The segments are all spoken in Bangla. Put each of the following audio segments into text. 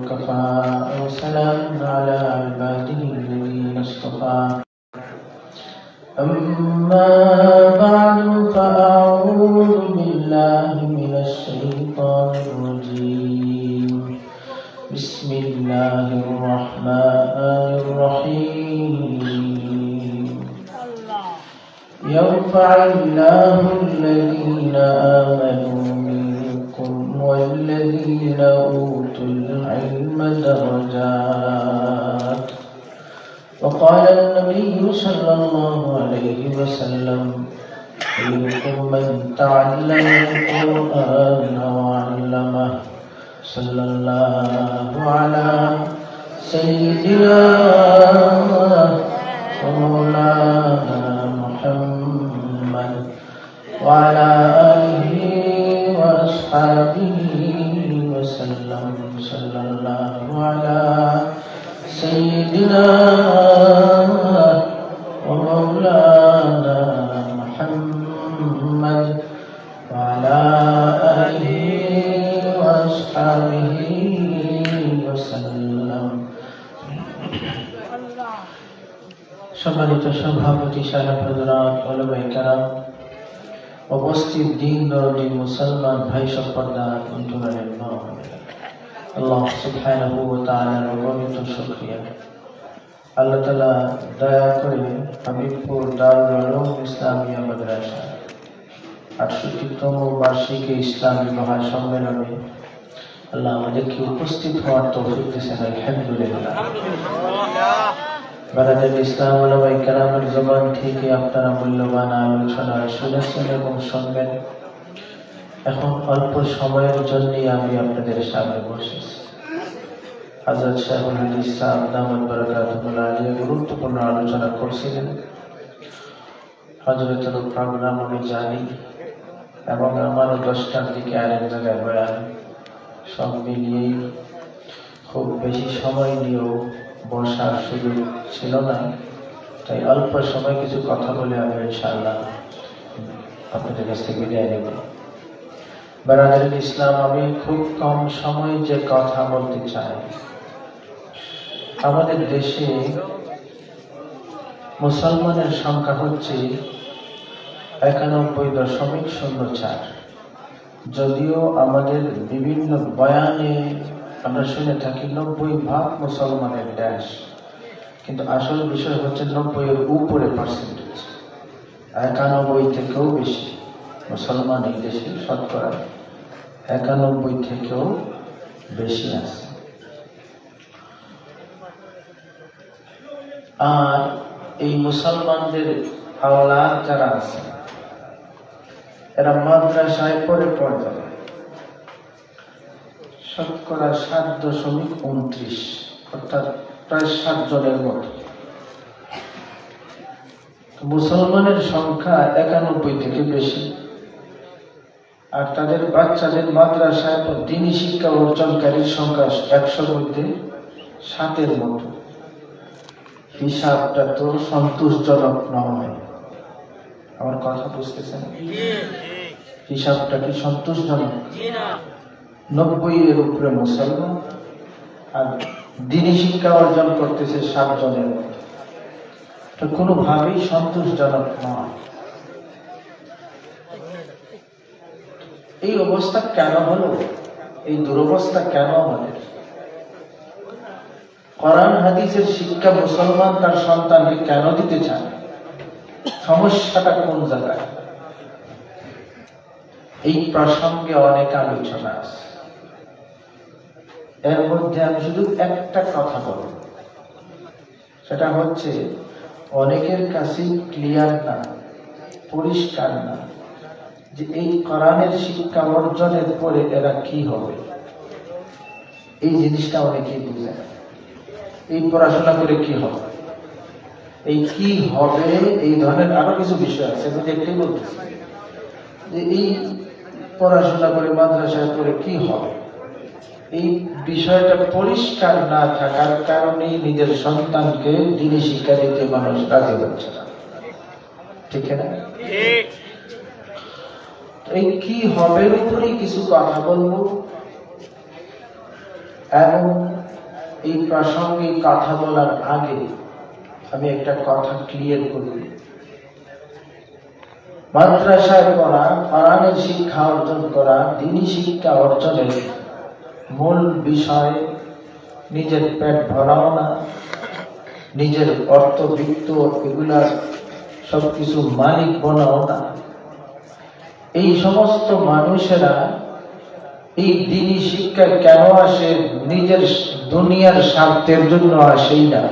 وكفى وسلام على عباده الذين اصطفى أما بعد فأعوذ بالله من الشيطان الرجيم بسم الله الرحمن الرحيم يرفع الله الذين آمنوا منكم والذين أوتوا العلم درجات وقال النبي صلى الله عليه وسلم خيركم من تعلم القرآن وعلمه صلى الله على سيدنا ومولانا محمد وعلى آله وأصحابه وسلم صلى الله على سيدنا ومولانا محمد وعلى آله وأصحابه وسلم সম্মানিত সভাপতি সাহেব হযরত ওলামায়ে কেরাম উপস্থিত দিন দরদি মুসলমান ভাই সম্প্রদায় বন্ধুগণের নাম আল্লাহ সুবহানাহু ওয়া তাআলার অগণিত শুকরিয়া। আল্লাহ তাআলা দয়া করে হাবিবপুর দারুল উলুম ইসলামিয়া মাদ্রাসা ৬৮তম বার্ষিকী ইসলামী মহাসম্মেলনে আল্লাহ আমাদেরকে উপস্থিত হওয়ার তৌফিক দিয়েছেন, আলহামদুলিল্লাহ। বারাকাত ইসলাম ওলামায়ে কেরামের জবান থেকে আপনারা মূল্যবান আলোচনা শুনেছেন এবং শুনবেন। এখন অল্প সময়ের জন্য আমি আপনাদের সামনে বসেছি। হযরত শাইখুল হাদিস সাহেব দামাত বারাকাতুহুল আলিয়া গুরুত্বপূর্ণ আলোচনা করছিলেন। হযরতের প্রোগ্রাম আমি জানি এবং আমারও 10টার দিকে আরেক জায়গায় বয়ান, সব মিলিয়েই খুব বেশি সময় নিয়েও বসার সুযোগ ছিল না, তাই অল্প সময় কিছু কথা বলে আমি ইনশাআল্লাহ আপনাদের কাছ থেকে বিদায় নেব। বারাকাতুল ইসলাম, আমি খুব কম সময়ে যে কথা বলতে চাই, আমাদের দেশে মুসলমানের সংখ্যা হচ্ছে ৯১.০৪। যদিও আমাদের বিভিন্ন বয়ানে আমরা শুনে থাকি ৯০% মুসলমানের দেশ, কিন্তু আসল বিষয় হচ্ছে ৯০-এর উপরে পার্সেন্টেজ, ৯১ থেকেও বেশি মুসলমান এই দেশে, শতকরা ৯১ থেকেও বেশি আছে। আর এই মুসলমানদের আওলাদ যারা আছে এরা মাদ্রাসায় পড়ে যাবে, শতকরা ৭.২৯, অর্থাৎ প্রায় ৭ জনের মতো। মুসলমানের সংখ্যা ৯১ থেকে বেশি, আর তাদের বাচ্চাদের মাদ্রাসায় দ্বীনি শিক্ষা অর্জনকারীর সংখ্যা ১০০ মধ্যে ৭-এর মতো। হিসাবটা তো সন্তোষজনক নয়, আমার কথা বুঝতেছেন? হিসাবটা কি সন্তোষজনক? ৯০-এর উপরে মুসলমান আর দ্বীনি শিক্ষা অর্জন করতেছে ৭ জনের মতো, এটা কোনোভাবেই সন্তোষজনক নয়। এই অবস্থা কেন হলো? এই দুরবস্থা কেন আমাদের? কোরআন হাদিসের শিক্ষা মুসলমান তার সন্তানকে কেন দিতে চায়? সমস্যাটা কোন জায়গায়? এই প্রসঙ্গে অনেক আলোচনা আছে, এর মধ্যে আমি শুধু একটা কথা বলব, সেটা হচ্ছে অনেকের কাছে ক্লিয়ার না, পরিষ্কার না যে এই কোরআনের শিক্ষা অর্জনের পরে এরা কি হবে। এই জিনিসটা অনেকেই বুঝে না। এই পড়াশোনা করে কি হবে, এই কি হবে, এই ধরনের আরো কিছু বিষয় আছে। আমি দেখতেই বলতেছি যে এই পড়াশোনা করে মাদ্রাসায় পড়ে কি হবে, এই বিষয়টা পরিষ্কার না থাকার কারণেই নিজের সন্তানকে দ্বীনি শিক্ষা দিতে মানুষ রাজি হচ্ছে না, ঠিক না? এই কি হবে উপরেই কিছু কথা বলবো। এবং এই প্রাসঙ্গিক কথা বলার আগে আমি একটা কথা ক্লিয়ার করি। মাদ্রাসায় পড়া, কোরআনের শিক্ষা অর্জন করা, দ্বীনি শিক্ষা অর্জনের মূল বিষয় নিজের পেট ভরাও না, নিজের অর্থবিত্ত এগুলা সবকিছু মালিক বনাও না। এই সমস্ত মানুষেরা এই দ্বীনি শিক্ষা কেন আসে? নিজের দুনিয়ার স্বার্থের জন্য আসেই না।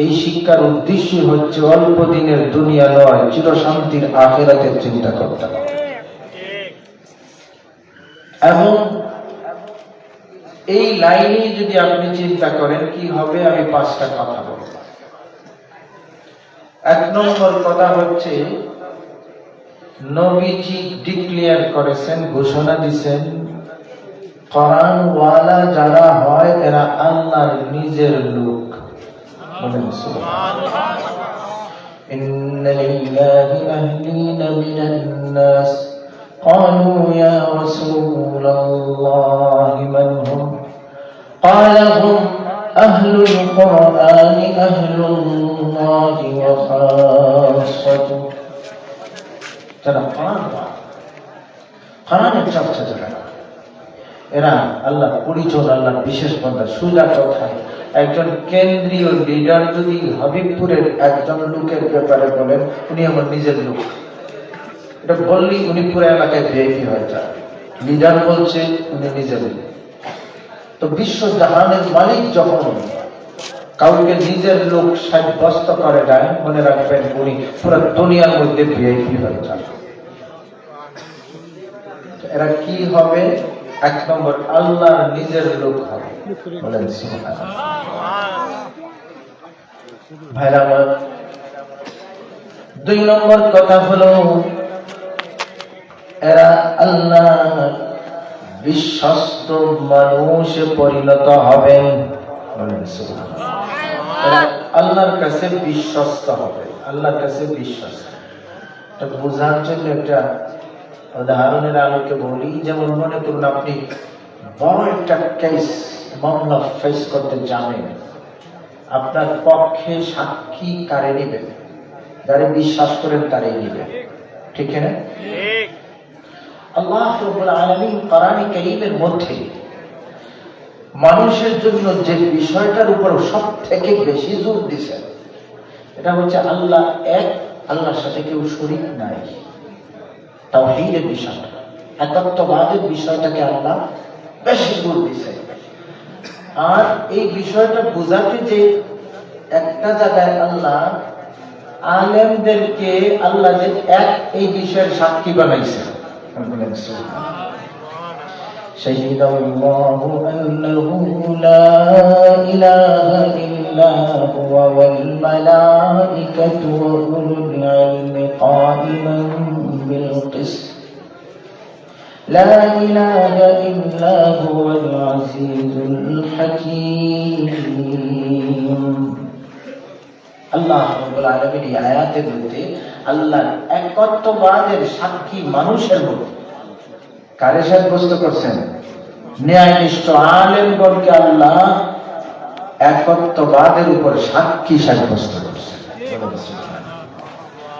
এই শিক্ষার উদ্দেশ্য হচ্ছে অল্প দিনের দুনিয়া নয়, চিরশান্তির আখিরাতের চিন্তা করতে হবে। এবং এই লাইনে যদি আপনি চিন্তা করেন কি হবে, আমি 5টা কথা বলব। 1 নম্বর কথা হচ্ছে, নবীজি ডিক্লেয়ার করেছেন, ঘোষণা দিয়েছেন, কোরআন ওয়ালা যারা হয় এরা আল্লাহর নিজের লোক। বলেন সুবহানাল্লাহ। ইন্না লিল্লাহি আহলিনা মিনান নাস ক্বালু ইয়া রাসূলাল্লাহ মান হুম ক্বালা হুম আহলুল কুরআনি আহলুল্লাহি ওয়া খাসাতুহু। যারা কোরআনের চর্চা যারা, এরা আল্লাহ পরিচয়, আল্লাহ বিশেষ বান্দা। সোজা কথায় একজন কেন্দ্রীয় লিডার যদি হাবিবপুরের একজন লোকের ব্যাপারে বলেন উনি আমার নিজের লোক, এটা বললেই উনি পুরো এলাকায় ভিআইপি হয়ে যায়। লিডার বলছে উনি নিজের লোক। তো বিশ্ব জাহানের মালিক যখন কাউকে নিজের লোক সাব্যস্ত করে দেয়, মনে রাখবেন উনি পুরো দুনিয়ার মধ্যে ভিআইপি হয়ে যায়। এরা কি হবে? 1 নম্বর, আল্লাহর নিজের লোক হবে। বলেন সুবহানাল্লাহ। ভাইরা আমার, 2 নম্বর কথা হলো, এরা আল্লাহর বিশ্বস্ত মানুষে পরিণত হবেন। বলেন সুবহানাল্লাহ। এরা আল্লাহর কাছে বিশ্বস্ত হবে, আল্লাহর কাছে বিশ্বস্ত। এটা বোঝার জন্য একটা উদাহরণের আলোকে বলি। যেমন মনে করুন আপনি বড় একটা কেস মামলা ফেস করতে জানেন, আপনার পক্ষে সাক্ষী কারে নেবেন? যারে বিশ্বাস করেন তারাই নেবেন, ঠিক না? আল্লাহ রাব্বুল আলামিন কোরআনে কারীমের মধ্যে মানুষের জন্য যে বিষয়টার উপর সব থেকে বেশি জোর দিয়েছেন এটা হচ্ছে আল্লাহ এক, আল্লাহর সাথে কেউ শরীক নাই। তাওহীদের বিষয়টা, একাত্মবাদের বিষয়টাকে আল্লাহ বেশি জোর দিয়েছেন। আর এই বিষয়টা বোঝাতে যে একটা জায়গায় আল্লাহ আলেমদেরকে আল্লাহ যে এক এই বিষয়ের সাক্ষী বানাইছেন। শাহিদাল্লাহু আন্নাহু লা ইলাহা ইল্লা হুয়া ওয়াল মালাইকাতু ওয়া উলুল ইলমি কাইমান বিল কিসত লা ইলাহা ইল্লা হুয়াল আজিজুল হাকীম। আল্লাহ রাব্বুল আলামিন এই আয়াতের মধ্যে আল্লাহর একত্ববাদের সাক্ষী মানুষের মধ্যে কারে সাব্যস্ত করছেন? ন্যায়নিষ্ঠ আলেমগণকে আল্লাহ একত্ববাদের উপর সাক্ষী সাব্যস্ত করছেন।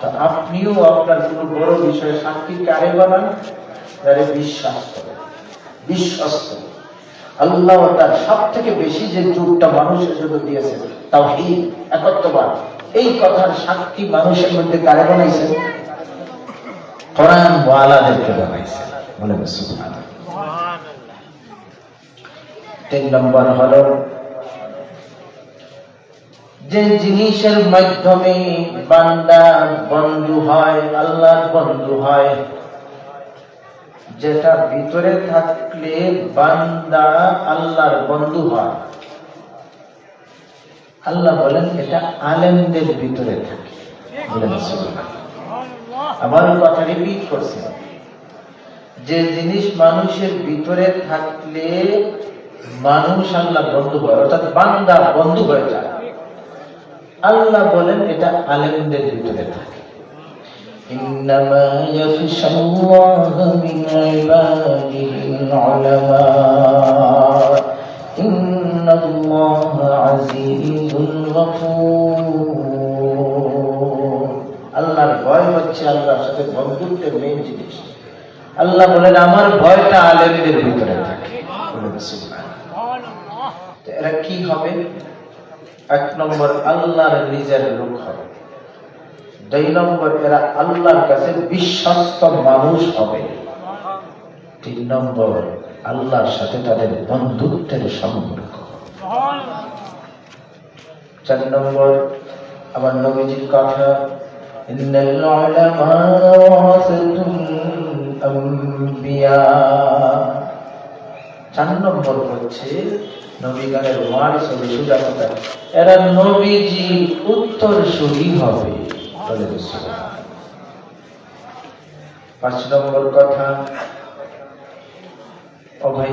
তো আপনিও আপনার কোনো বড় বিষয়ে সাক্ষী কারে বানান? যারে বিশ্বাস করে, বিশ্বস্ত। আল্লাহ তার সব থেকে বেশি যে যুগটা মানুষের জন্য দিয়েছেন তাওহীদ, একত্ববাদ, এই কথার সাক্ষী মানুষের মধ্যে কারে বানাইছেন? কোরআন ওয়ালাদেরকে বানাইছেন। বলেন সুবহানাল্লাহ। 3 নম্বর হলো, যে জিনিসের মাধ্যমে বান্দা বন্ধু হয়, আল্লাহর বন্ধু হয়, যেটা ভিতরে থাকলে বান্দা আল্লাহর বন্ধু হয়। আল্লাহ বলেন এটা আলেমদের ভিতরে থাকে। বলেন সুবহানাল্লাহ। আমার কথা রিপিট করছি, যে জিনিস মানুষের ভিতরে থাকলে মানুষ আল্লাহ বন্ধু হয়, অর্থাৎ বান্দা বন্ধু হয়ে যায়। আল্লাহ বলেন এটা আলেমদের ভিতরে থাকে। ইন্নামা ইয়াখশাল্লাহা মিন ইবাদিহিল উলামা। ইন্নাল্লাহা আজিজুল গফুর। আল্লাহর ভয় হচ্ছে আল্লাহর সাথে বন্ধুত্বের মেইন জিনিস। আল্লাহ বলেন আমার ভয়টা আলেমদের ভিতরে থাকে। এরা কি হবে? এক নম্বর আল্লাহর নিজের লোক হবে। দুই নম্বর এরা আল্লাহর কাছে বিশ্বস্ত মানুষ হবে। তিন নম্বর আল্লাহর সাথে তাদের বন্ধুত্বের সম্পর্ক। চার নম্বর আবার নবীজির কথা, ইন্নাল উলামা ওয়ারাসাতুল আমবিয়া। 4 নম্বর হচ্ছে নবীগণের ওয়ারিস হবে, সোজা কথা এরা নবীজি উত্তরসূরি হবে। 5 নম্বর কথা, ও ভাই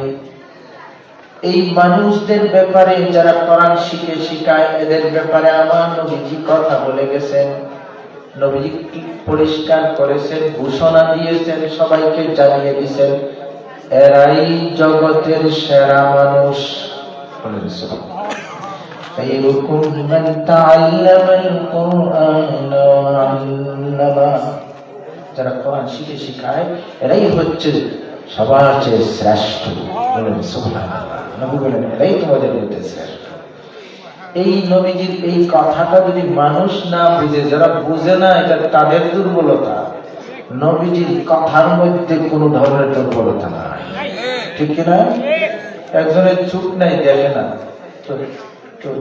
এই মানুষদের ব্যাপারে যারা কোরআন শিখে শিখায় এদের ব্যাপারে আমার নবীজি কথা বলে গেছেন, নবীজি পরিষ্কার করেছেন, ঘোষণা দিয়েছেন, সবাইকে জানিয়ে দিয়েছেন এরাই জগতের সেরা মানুষ। যারা কোরআন শিখে শিখায় এরাই হচ্ছে সবার চেয়ে শ্রেষ্ঠ। বলেন সুবহানাল্লাহ। নবী বলেন এরাই তোমাদের মধ্যে শ্রেষ্ঠ। এই নবীজির এই কথাটা যদি মানুষ না বুঝে, যারা বুঝে না এটা তাদের দুর্বলতা। নবীজির কথার মধ্যে কোনো ধরনের দুর্বলতা নাই, ঠিক কিনা? একজনের চোখ নাই, দেখে না, তো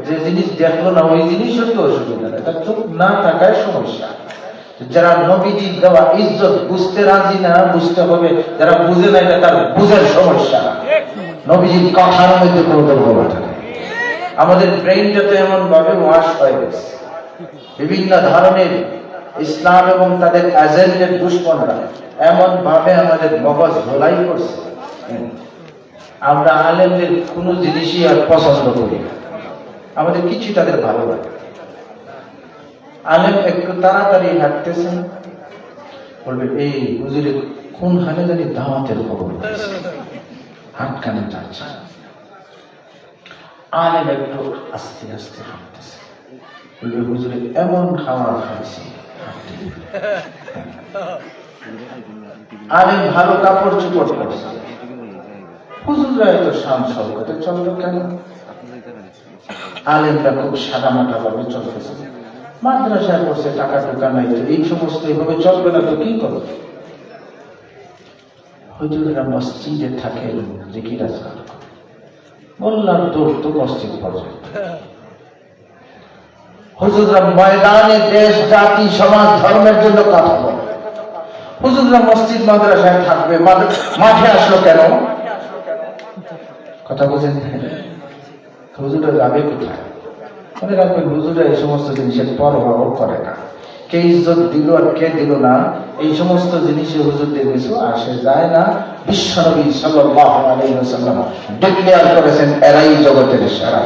যে জিনিস দেখলো না ওই জিনিসও তো অসুবিধা নেই, তার চোখ না থাকায় সমস্যা। যারা নবীজি দেওয়া ইজ্জত বুঝতে রাজি না, বুঝতে হবে। যারা বুঝে না এটা তার বুঝের সমস্যা। নবীজির কথার মধ্যে কোনো দুর্বলতা নেই। আমাদের ব্রেইনটা তো এমন ভাবে ওয়াশ হয়ে গেছে, বিভিন্ন ধরনের ইসলাম এবং তাদের এজেন্টের দুশ্মনরা এমন ভাবে আমাদের মগজ ধোলাই করছে, আমরা আলেমদের কোনো জিনিসই আর পছন্দ করি না, আমাদের কিছু তাদের ভালো লাগে। আলেম একটু তাড়াতাড়ি হাঁটতেছেন, বলবে এই হুজুরে কোন হালে জানি দাওয়াতের খবর হাটখানে যাচ্ছে। আলেম একটু আস্তে আস্তে হাঁটতেছে, বলবে হুজুরে এমন খাওয়া খাইছি। আলেম ভালো কাপড় চোপড় করছে, হুজুররা এত শান শওকতে চললো কেন? আলেমরা খুব সাদামাটা ভাবে চলতেছে, মাদ্রাসায় পড়ছে, টাকা টুকা নাই, এই সমস্ত এইভাবে চলবে না তো কি করবে? হুজুররা মসজিদে থাকে, জিকির আজকার বললাম তোর তো মসজিদ পর্যন্ত। হুজুররা ময়দানে দেশ জাতি সমাজ ধর্মের জন্য কথা বলে, হুজুররা মসজিদ মাদ্রাসায় থাকবে, মাঠে আসলো কেন? কথা বুঝেন? হুজুররা যাবে কোথায়? মনে রাখবেন হুজুররা এই সমস্ত জিনিসের পরোয়া করে না। কে ইজ্জত দিল আর কে দিল না এই সমস্ত জিনিসে হুজুরদের কিছু আসে যায় না। বিশ্বনবী সাল্লাল্লাহু আলাইহি ওয়াসাল্লাম ডিক্লেয়ার করেছেন এরাই জগতের সেরা।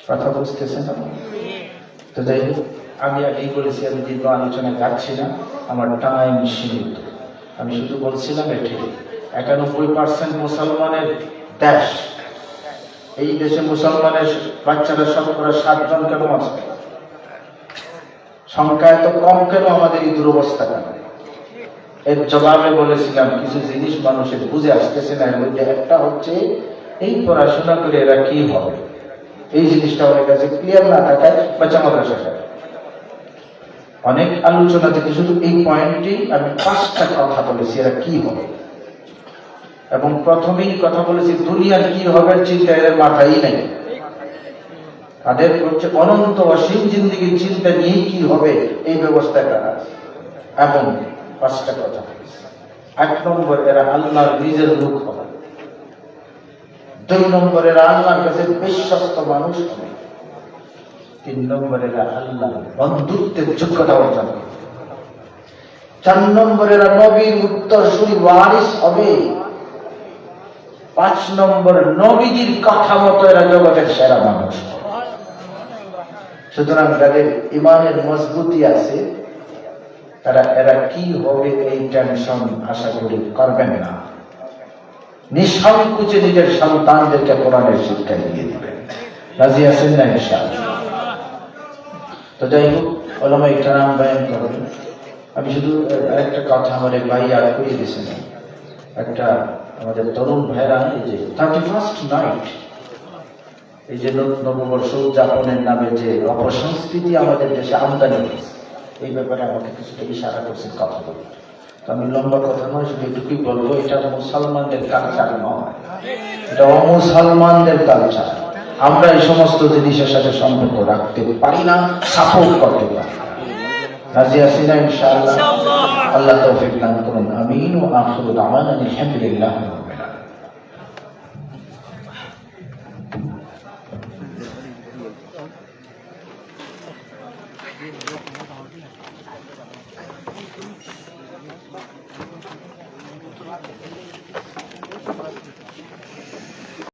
কথা বুঝতেছেন? তো যাই হোক, আমি আগেই বলেছি আমি দীর্ঘ আলোচনায় যাচ্ছি না, আমার টাইম সীমিত। আমি শুধু বলছিলাম এটি 91% মুসলমানের দেশ, এই দেশে মুসলমানের বাচ্চারা শতকরা 7 জন কেন আছে? সংখ্যা এত কম কেন? আমাদের এই দুরবস্থা কেন? এর জবাবে বলেছিলাম কিছু জিনিস মানুষের বুঝে আসতেছে না। এর মধ্যে একটা হচ্ছে এই পড়াশোনা করে এরা কি হবে, এই জিনিসটা অনেক কাছে ক্লিয়ার না থাকায় বাচ্চা মাদ্রাসা যায়। অনেক আলোচনা থেকে শুধু এই পয়েন্টটি আমি 5টা কথা বলেছি এরা কি হবে, এবং প্রথমেই কথা বলেছি দুনিয়ার কি হবে চিন্তা এদের মাথায় নাই। তাদের হচ্ছে অনন্ত অসীম জিন্দিগির চিন্তা নিয়ে কি হবে এই ব্যবস্থাটা। এবং 5টা কথা বলেছি। 1 নম্বর এরা আল্লাহর নিজের লোক হবে। 2 নম্বর এরা আল্লাহর কাছে বিশ্বস্ত মানুষ হবে। 3 নম্বর এরা আল্লাহর বন্ধুত্বের যোগ্যতা অর্জন করবে। 4 নম্বর এরা নবীর উত্তরসূরি ওয়ারিস হবে। 5 নম্বর নবীজির কথা মতো এরা জগতের সেরা মানুষ। সুতরাং যাদের ইমানের মজবুতি আছে এরা কি হবে এই টেনশন আশা করি করবেন না। নিঃসংকোচে নিজের সন্তানদেরকে কোরআনের শিক্ষা দিয়ে দিবেন। রাজি আছেন না ইনশাআল্লাহ? তো যাই হোক, ওলামা ইকরাম বয়ান করবেন। আমি শুধু একটা কথা আমার এক ভাই আর করিয়ে দিয়েছেন, একটা আমাদের তরুণ ভাইরা এই যে 31st নাইট, এই যে নববর্ষ উদযাপনের নামে যে অপসংস্কৃতি আমাদের দেশে আমদানি হয়েছে, এই ব্যাপারে আমাকে কিছুটা ইশারা করছেন কথা বলতে। তো আমি লম্বা কথা নয়, শুধু এটুকুই বলবো, এটা মুসলমানদের কালচার নয়, এটা অমুসলমানদের কালচার। আমরা এই সমস্ত জিনিসের সাথে সম্পর্ক রাখতে পারি না, সাপোর্ট করতে পারি। রাজি আছি না ইনশাআল্লাহ? আল্লাহ তৌফিক দান করুন। আমিন। ওয়া আখিরু দাওয়ানা আলহামদুলিল্লাহ।